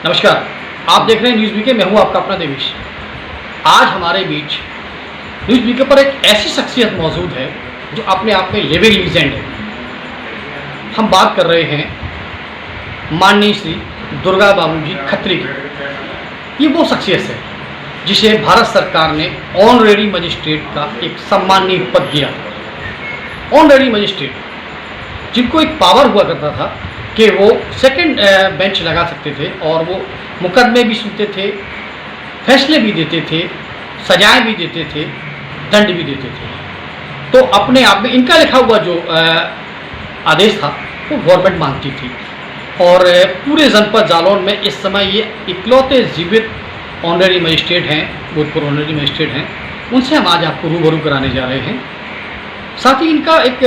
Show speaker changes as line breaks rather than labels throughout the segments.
नमस्कार। आप देख रहे हैं न्यूज़ बीके। मैं हूं आपका अपना देवेश। आज हमारे बीच न्यूज़ बीके पर एक ऐसी शख्सियत मौजूद है जो अपने आप में लिविंग लीजेंड है। हम बात कर रहे हैं माननीय श्री दुर्गा बाबूजी खत्री की। ये वो शख्सियत है जिसे भारत सरकार ने ऑनरेरी मजिस्ट्रेट का एक सम्माननीय पद दिया। ऑनरेरी मजिस्ट्रेट जिनको एक पावर हुआ करता था कि वो सेकंड बेंच लगा सकते थे और वो मुकदमे भी सुनते थे, फैसले भी देते थे, सजाएं भी देते थे, दंड भी देते थे। तो अपने आप में इनका लिखा हुआ जो आदेश था वो गवर्नमेंट मानती थी और पूरे जनपद जालौन में इस समय ये इकलौते जीवित ऑनरेरी मजिस्ट्रेट हैं, भूतपूर्व ऑनरेरी मजिस्ट्रेट हैं। उनसे हम आज आपको रूबरू कराने जा रहे हैं। साथ ही इनका एक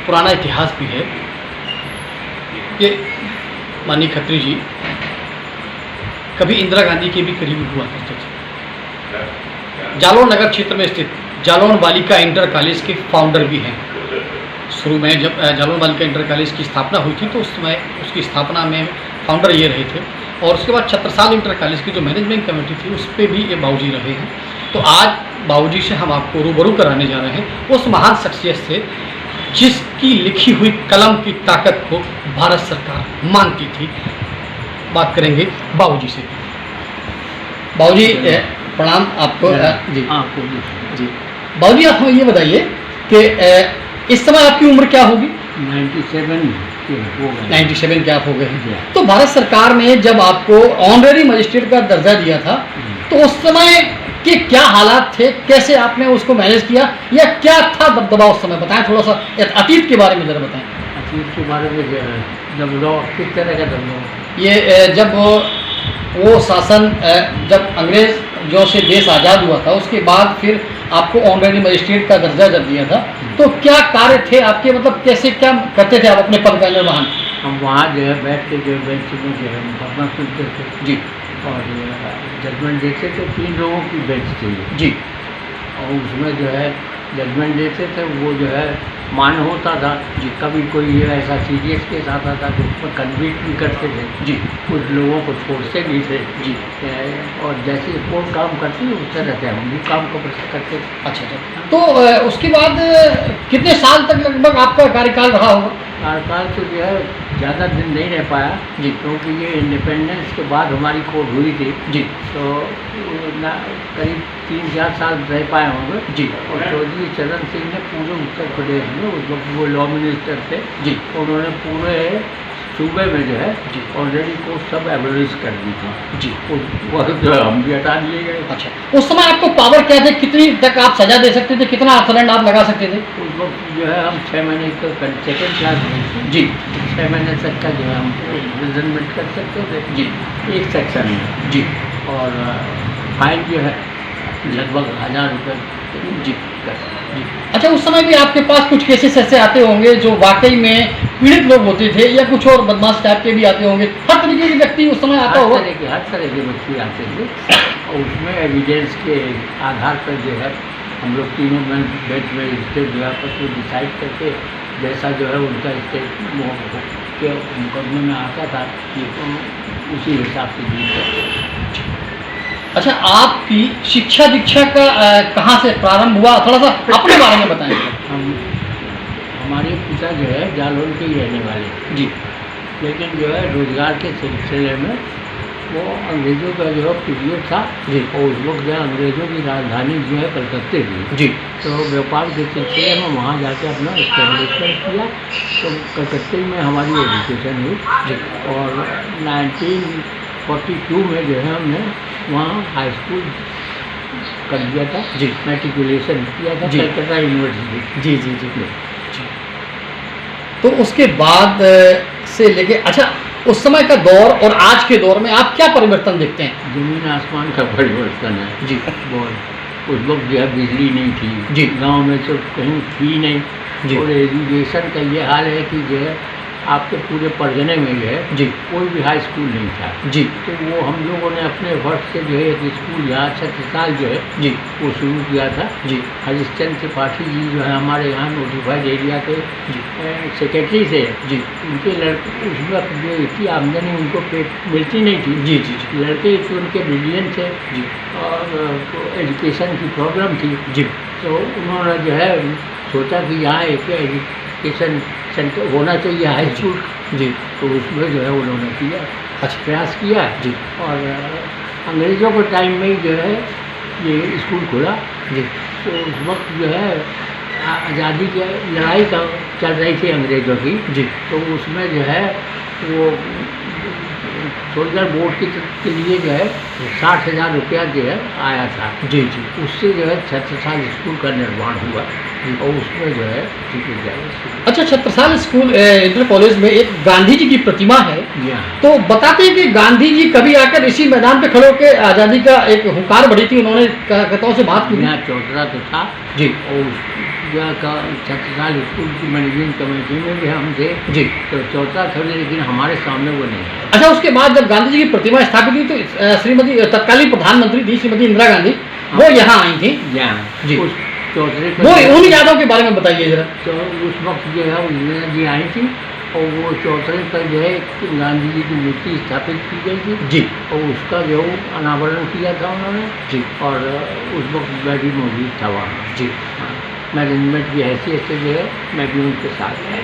पुराना इतिहास भी है कि माननीय खत्री जी कभी इंदिरा गांधी के भी करीब हुआ करते थे। जालौन नगर क्षेत्र में स्थित जालौन बालिका इंटर कॉलेज के फाउंडर भी हैं। शुरू में जब जालौन बालिका इंटर कॉलेज की स्थापना हुई थी तो उस समय उसकी स्थापना में फाउंडर ये रहे थे और उसके बाद छत्रसाल इंटर कॉलेज की जो मैनेजमेंट कमेटी थी उस पर भी ये बाबूजी रहे हैं। तो आज बाबूजी से हम आपको रूबरू कराने जा रहे हैं उस महान शख्सियत से जिसकी लिखी हुई कलम की ताकत को भारत सरकार मानती थी। बात करेंगे बाबूजी से। बाबूजी प्रणाम आपको। जी जी बाबूजी, आप हमें ये बताइए कि इस समय आपकी उम्र क्या होगी? 97 के आप हो गए हैं। तो भारत सरकार ने जब आपको ऑनरेरी मजिस्ट्रेट का दर्जा दिया था तो उस समय के क्या हालात थे, कैसे आपने उसको मैनेज किया या क्या था दबदबा उस समय? बताएं थोड़ा सा अतीत के बारे में ज़रा बताएं।
अतीत के बारे में दबदबा किस तरह का दबदबा?
ये जब वो शासन जब अंग्रेज जो से देश आज़ाद हुआ था उसके बाद फिर आपको ऑनरेरी मजिस्ट्रेट का दर्जा जब दिया था तो क्या कार्य थे आपके, मतलब कैसे क्या करते थे आप अपने पद का निर्वहन?
हम वहाँ जो है बैठ के जो बेंच में जो है मुकदमा सुनते थे
जी
और जजमेंट देते थे। 3 लोगों की बेंच थी
जी
और उसमें जो है जजमेंट देते थे। वो जो है मान होता था जी। कभी कोई ये ऐसा सीरियस केस आता था तो उसमें कन्विक्ट भी करते थे
जी।
कुछ लोगों को छोड़ते भी थे
जी।
और जैसे कोर्ट काम करती है उस तरह से हम भी काम को करते थे।
अच्छा अच्छा। तो उसके बाद कितने साल तक लगभग आपका कार्यकाल रहा होगा?
कार्यकाल तो जो है ज़्यादा दिन नहीं रह पाया
जी,
क्योंकि ये इंडिपेंडेंस के बाद हमारी कोर्ट हुई थी
जी
तो करीब 3-4 साल रह पाए होंगे
जी
और चौधरी चरण सिंह ने पूरे उत्तर प्रदेश में, उस वक्त वो लॉ मिनिस्टर थे
जी,
उन्होंने पूरे सूबे में जो है
जी
ऑलरेडी कोर्ट सब एबोलिश कर दी थी
जी।
वो जो है हम भी हटा दिए गए।
अच्छा, उस समय आपको पावर क्या थे? कितनी तक आप सजा दे सकते थे? कितना अर्थदंड आप लगा सकते थे?
उस वक्त जो है हम 6 महीने तक सेकेंड क्लास में
जी
6 महीने तक का जो है हम इम्प्रिजनमेंट कर सकते थे
जी
एक सेक्शन में
जी
और फाइन जो है लगभग 1000 रुपये
जी जी। अच्छा, उस समय भी आपके पास कुछ केसेस ऐसे आते होंगे जो वाकई में पीड़ित लोग होते थे या कुछ और बदमाश टाइप के भी आते होंगे? हर तरीके के व्यक्ति उस समय आता होगा?
हर तरह के व्यक्ति आते थे और उसमें एविडेंस के आधार पर जो है हम लोग तीनों बेंच में स्टेट जो है पर डिसाइड करके जैसा जो है उनका स्टेट के मुकदमे में आता था कि उसी हिसाब से डील करते।
अच्छा, आपकी शिक्षा दीक्षा का कहाँ से प्रारंभ हुआ? थोड़ा सा अपने बारे में बताएं।
हमारे पिता जो है जालौन के ही रहने वाले
जी,
लेकिन जो है रोजगार के सिलसिले में वो अंग्रेज़ों का जो है पीरियड था
जी
और उस वक्त जो है अंग्रेज़ों की राजधानी जो है कलकत्ते थी
जी
तो व्यापार के सिलसिले में वहाँ जाके अपना इस्टेब्लिशमेंट किया तो कलकत्ते में हमारी एजुकेशन हुई
जी
और 1942 में जो है हमने वहाँ हाई स्कूल कर दिया था
जी।
मैट्रिकुलेशन किया था
जी।
कलकत्ता यूनिवर्सिटी
जी जी जी जी। तो उसके बाद से लेके, अच्छा, उस समय का दौर और आज के दौर में आप क्या परिवर्तन देखते हैं?
जमीन आसमान का परिवर्तन है
जी
बहुत। उस वक्त जो है बिजली नहीं थी
जी।
गांव में तो कहीं थी नहीं
जी।
और एजुकेशन का ये हाल है कि जो है आपके पूरे परगने में जो है
जी
कोई भी हाई स्कूल नहीं था।
जी
तो वो हम लोगों ने अपने वर्ष से जो है एक स्कूल यहाँ छत्रसाल जो है
जी
वो शुरू किया था।
जी
हरिश्चंद्र त्रिपाठी जी जो है हमारे यहाँ नोटिफाइड एरिया के
जी
सेक्रेटरी थे।
जी
उनके लड़के उस वक्त जो इतनी आमदनी उनको मिलती नहीं थी।
जी जी जी
लड़के तो उनके ब्रिलियंट थे
जी
और एजुकेशन की प्रॉब्लम थी।
जी
तो उन्होंने जो है सोचा कि यहाँ एक एजुकेशन सेंटर होना चाहिए हाई स्कूल।
जी
तो उसमें जो है उन्होंने किया,
अच्छा
प्रयास किया
जी
और अंग्रेज़ों के टाइम में ही जो है ये स्कूल खुला।
जी
तो उस वक्त जो है आज़ादी की लड़ाई का चल रही थी अंग्रेज़ों की।
जी
तो उसमें जो है वो सोल्जर बोर्ड के लिए जो है 60,000 रुपया जो है आया था।
जी जी
उससे जो है छत्रसाल स्कूल का निर्माण हुआ और उसमें जो है विद्यालय शुरू।
अच्छा, छत्रसाल स्कूल इंटर कॉलेज में एक गांधी जी की प्रतिमा है,
जी हाँ।
तो बताते हैं कि गांधी जी कभी आकर इसी मैदान पे खड़े होकर आज़ादी का एक हुंकार भरी थी, उन्होंने कार्यकर्ताओं से बात की थी।
यहाँ चौधरा तो था
जी
और छत्रसाल स्कूल की मैनेजिंग कमेटी में भी हम थे।
जी
तो चौथा थे लेकिन हमारे सामने वो नहीं है।
अच्छा, उसके बाद जब गांधी जी की प्रतिमा स्थापित हुई तो श्रीमती तत्कालीन प्रधानमंत्री थी श्रीमती इंदिरा गांधी, वो यहाँ आई थी।
जी
जी।
उस चौधरी
वो उन यादों के बारे में बताइए जरा।
तो उस वक्त जो है इंदिरा जी आई थी और वो चौधरी पर जो है गांधी जी की मूर्ति स्थापित की गई थी
जी
और उसका जो अनावरण किया था उन्होंने।
जी
और उस वक्त मैं भी मौजूद था वहाँ।
जी
मैनेजमेंट की हैसियत से जो है मैं भी उनके साथ है।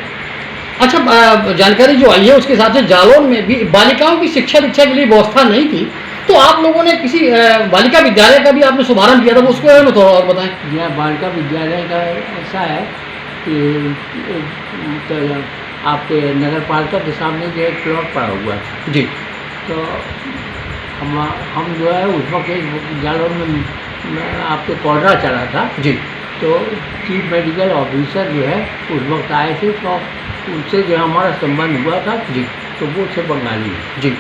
अच्छा, जानकारी जो आई है उसके हिसाब से जालौन में भी बालिकाओं की शिक्षा दीक्षा के लिए व्यवस्था नहीं थी, तो आप लोगों ने किसी बालिका विद्यालय का भी आपने शुभारंभ किया था, उसके बारे में थोड़ा और बताएं।
यह बालिका विद्यालय का ऐसा है कि तो आपके नगर पालिका के सामने जो एक प्लॉट पड़ा हुआ था।
जी
तो हम जो है उस वक्त एक जालौन में आपके कॉर्डरा चला था।
जी
तो चीफ मेडिकल ऑफिसर जो है उस वक्त आए थे, तो उनसे जो हमारा संबंध हुआ था।
जी
तो वो थे बंगाली।
जी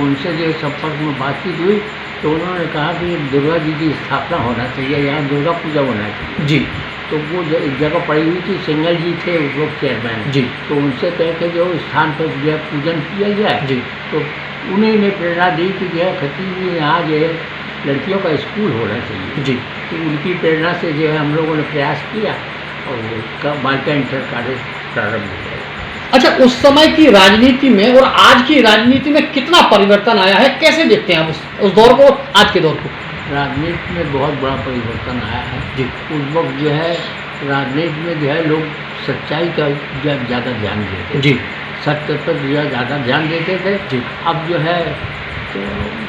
उनसे जो संपर्क में बातचीत हुई तो उन्होंने कहा कि दुर्गा जी की स्थापना होना चाहिए, यहाँ दुर्गा पूजा होना चाहिए।
जी
तो वो एक जगह पड़ी हुई थी, सिंगल जी थे उस वक्त चेयरमैन।
जी
तो उनसे कह के जो स्थान पर जो है पूजन किया जाए।
जी
तो उन्हीं ने प्रेरणा दी कि जो है खती में यहाँ जो है लड़कियों का स्कूल होना चाहिए।
जी
तो उनकी प्रेरणा से जो है हम लोगों ने प्रयास किया और वो बालिका इंटर कॉलेज प्रारंभ हो गया।
अच्छा, उस समय की राजनीति में और आज की राजनीति में कितना परिवर्तन आया है, कैसे देखते हैं आप उस दौर को, आज के दौर को?
राजनीति में बहुत बड़ा परिवर्तन आया है।
जी
उस वक्त जो है राजनीति में जो है लोग सच्चाई का ज़्यादा ध्यान देते
जी
सत्य पर जो है ज़्यादा ध्यान देते थे।
जी
अब जो है तो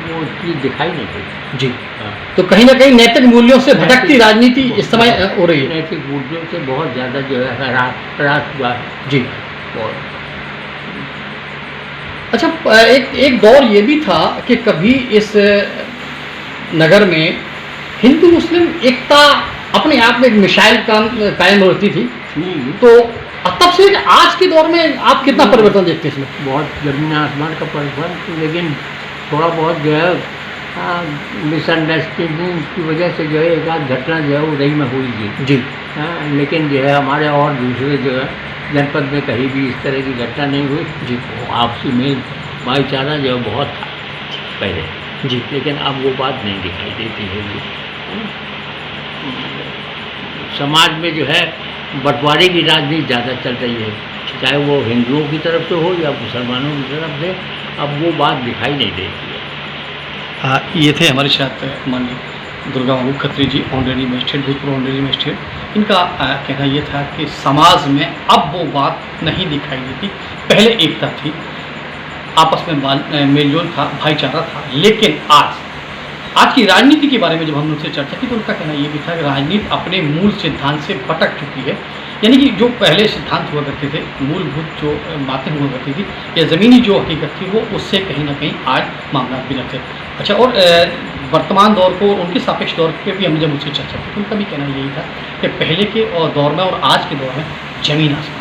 वो चीज़ दिखाई नहीं देती।
जी तो कहीं ना कहीं नैतिक मूल्यों से भटकती राजनीति इस समय हो रही है।
नैतिक मूल्यों से बहुत ज़्यादा जो है हरास हुआ है।
जी
और
अच्छा, एक दौर ये भी था कि कभी इस नगर में हिंदू मुस्लिम एकता अपने आप में एक मिसाइल कायम होती थी, तो तब से आज के दौर में आप कितना परिवर्तन देखते हैं इसमें?
बहुत ज़मीन आसमान का परिवर्तन, लेकिन थोड़ा बहुत जो है मिसअंडरस्टैंडिंग की वजह से जो है एक आध घटना जो है वो रही में हुई थी।
जी
लेकिन जो है हमारे और दूसरे जो है जनपद में कहीं भी इस तरह की घटना नहीं हुई।
जी
आपसी मेल भाईचारा जो है बहुत था पहले।
जी
लेकिन अब वो बात नहीं दिखाई देती है। समाज में जो है बंटवारे की राजनीति ज़्यादा चल रही है, चाहे वो हिंदुओं की तरफ से हो या मुसलमानों की तरफ से। अब वो बात दिखाई नहीं देती है।
ये थे हमारे साथ माननीय दुर्गा बाबू खत्री जी, ऑनरेरी मजिस्ट्रेट, भूतपूर्व ऑनरेरी मजिस्ट्रेट। इनका कहना ये था कि समाज में अब वो बात नहीं दिखाई देती, पहले एकता थी, आपस में मेलजोल था, भाईचारा था, लेकिन आज की राजनीति के बारे में जब हमने उनसे चर्चा की तो उनका कहना ये भी था कि राजनीति अपने मूल सिद्धांत से भटक चुकी है, यानी कि जो पहले सिद्धांत हुआ करते थे, मूलभूत जो बातें हुआ करती थी या ज़मीनी जो हकीकत थी वो उससे कहीं ना कहीं आज मामला भी रखते। अच्छा, और वर्तमान दौर को उनके सापेक्ष दौर पे भी हमने जब उनसे चर्चा की तो उनका भी कहना यही था कि पहले के और दौर में और आज के दौर में ज़मीन आसमान